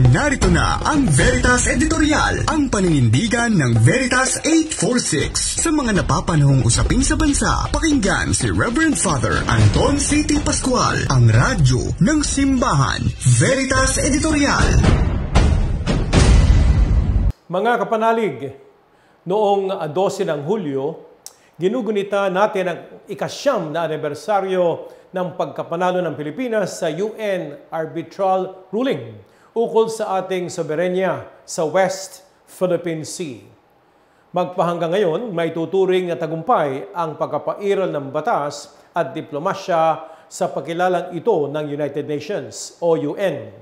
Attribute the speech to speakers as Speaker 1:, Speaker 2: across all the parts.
Speaker 1: Narito na ang Veritas Editorial, ang paninindigan ng Veritas 846. Sa mga napapanahong usapin sa bansa, pakinggan si Reverend Father Anton C.T. Pascual, ang radyo ng simbahan. Veritas Editorial.
Speaker 2: Mga kapanalig, noong 12 ng Hulyo, ginugunita natin ang ikasyam na anibersaryo ng pagkapanalo ng Pilipinas sa UN arbitral ruling ukol sa ating soberenya sa West Philippine Sea. Magpahanggang ngayon, may tuturing na tagumpay ang pagkapairal ng batas at diplomasya sa pagkilalang ito ng United Nations o UN.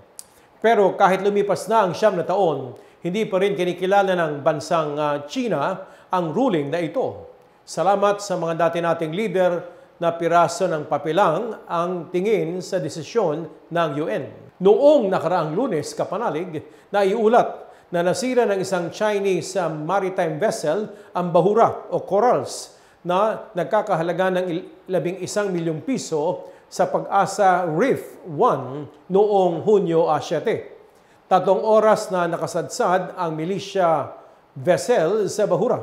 Speaker 2: Pero kahit lumipas na ang 9 na taon, hindi pa rin kinikilala ng bansang China ang ruling na ito. Salamat sa mga dati nating leader na piraso ng papilang ang tingin sa desisyon ng UN. Noong nakaraang Lunes, kapanalig, naiulat na nasira ng isang Chinese maritime vessel ang bahura o corals na nagkakahalaga ng 11 milyong piso sa Pag-asa Reef 1 noong Hunyo 7. 3 oras na nakasadsad ang militia vessel sa bahura.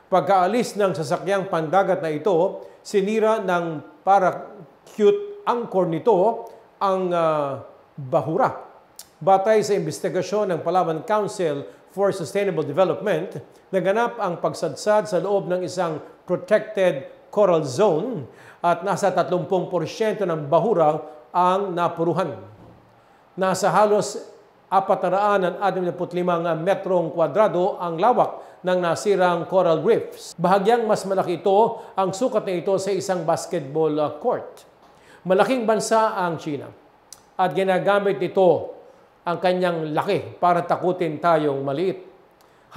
Speaker 2: Pagkaalis ng sasakyang pandagat na ito, sinira ng parachute anchor nito ang bahura. Batay sa investigasyon ng Palawan Council for Sustainable Development, naganap ang pagsadsad sa loob ng isang protected coral zone at nasa 30% ng bahura ang napuruhan. Nasa halos 465 metrong kwadrado ang lawak ng nasirang coral reefs. Bahagyang mas malaki ito ang sukat na ito sa isang basketball court. Malaking bansa ang China at ginagamit nito ang kanyang laki para takutin tayong maliit.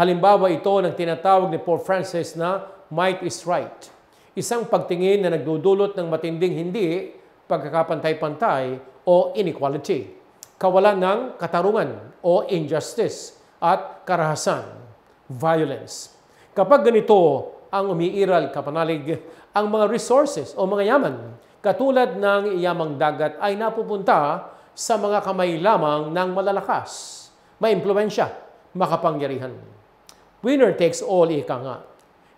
Speaker 2: Halimbawa ito ng tinatawag ni Pope Francis na might is right. Isang pagtingin na nagdudulot ng matinding hindi pagkakapantay-pantay o inequality, kawalan ng katarungan o injustice at karahasan, violence. Kapag ganito ang umiiral, kapanalig, ang mga resources o mga yaman katulad ng yamang dagat ay napupunta sa mga kamay lamang ng malalakas, maimpluwensya, makapangyarihan. Winner takes all, ika nga.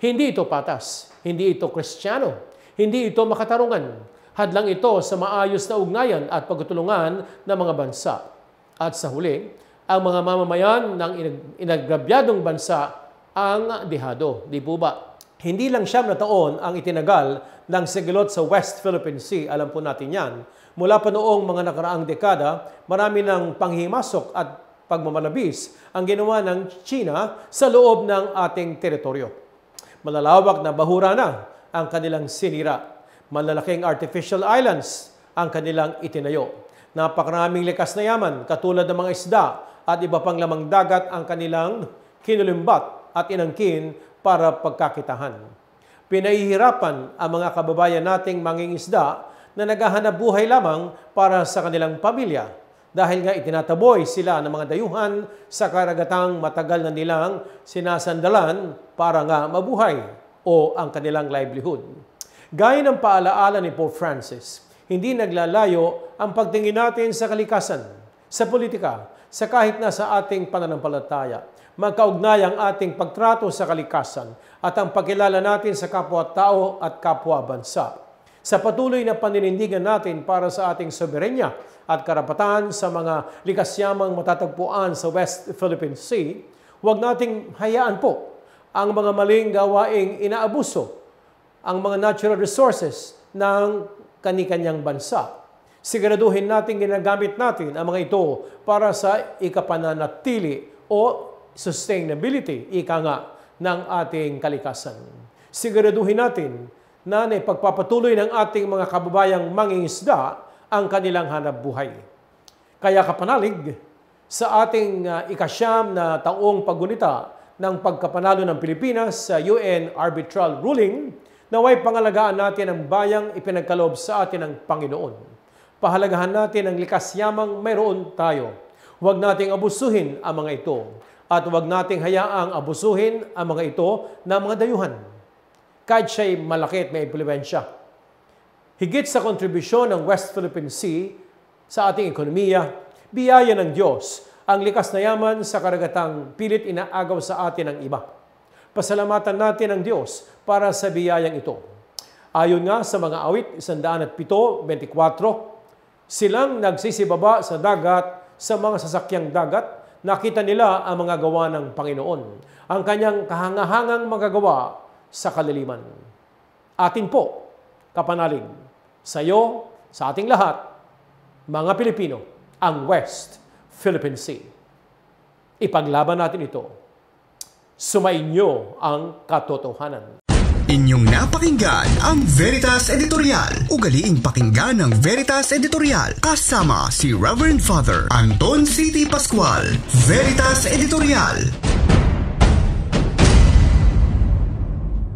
Speaker 2: Hindi ito patas, hindi ito Kristiyano, hindi ito makatarungan. Hadlang ito sa maayos na ugnayan at pagtutulungan ng mga bansa. At sa huli, ang mga mamamayan ng inagrabyadong bansa ang dihado. Di po ba? Hindi lang 9 na taon ang itinagal ng sigilot sa West Philippine Sea. Alam po natin yan. Mula pa noong mga nakaraang dekada, marami ng panghimasok at pagmamalabis ang ginawa ng China sa loob ng ating teritoryo. Malalawak na bahura na ang kanilang sinira. Malalaking artificial islands ang kanilang itinayo. Napakaraming likas na yaman katulad ng mga isda at iba pang lamang dagat ang kanilang kinulimbat at inangkin para pagkakitahan. Pinahihirapan ang mga kababayan nating mangingisda na naghahanap buhay lamang para sa kanilang pamilya dahil nga itinataboy sila ng mga dayuhan sa karagatang matagal na nilang sinasandalan para nga mabuhay o ang kanilang livelihood. Gaya ng paalaala ni Pope Francis, hindi naglalayo ang pagtingin natin sa kalikasan, sa politika, sa kahit na sa ating pananampalataya. Magkaugnay ang ating pagtrato sa kalikasan at ang pagkilala natin sa kapwa-tao at kapwa-bansa. Sa patuloy na paninindigan natin para sa ating soberenya at karapatan sa mga likas-yamang matatagpuan sa West Philippine Sea, huwag nating hayaan po ang mga maling gawaing inaabuso ang mga natural resources ng kani-kanyang bansa. Siguraduhin natin ginagamit natin ang mga ito para sa ikapananatili o sustainability, ika nga, ng ating kalikasan. Siguraduhin natin na naipagpapatuloy ng ating mga kababayang mangingisda ang kanilang hanap buhay. Kaya kapanalig, sa ating ikasyam na taong paggunita ng pagkapanalo ng Pilipinas sa UN arbitral ruling, naway pangalagaan natin ang bayang ipinagkaloob sa atin ng Panginoon. Pahalagahan natin ang likas yamang mayroon tayo. Huwag nating abusuhin ang mga ito at huwag nating hayaang abusuhin ang mga ito ng mga dayuhan. Kahit siya'y malaki at may impluwensya. Higit sa kontribusyon ng West Philippine Sea sa ating ekonomiya, biyaya ng Diyos ang likas na yaman sa karagatang pilit inaagaw sa atin ng iba. Pasalamatan natin ang Diyos para sa biyayang ito. Ayon nga sa mga awit 107:24, silang nagsisibaba sa dagat sa mga sasakyang dagat, nakita nila ang mga gawa ng Panginoon, ang kanyang kahangahangang magagawa sa kalaliman. Atin po, kapanalig, sa iyo, sa ating lahat, mga Pilipino, ang West Philippine Sea. Ipaglaban natin ito. Sumainyo ang katotohanan.
Speaker 1: Inyong napakinggan ang Veritas Editorial. Ugaliing pakinggan ng Veritas Editorial kasama si Reverend Father Anton C.T. Pascual. Veritas Editorial.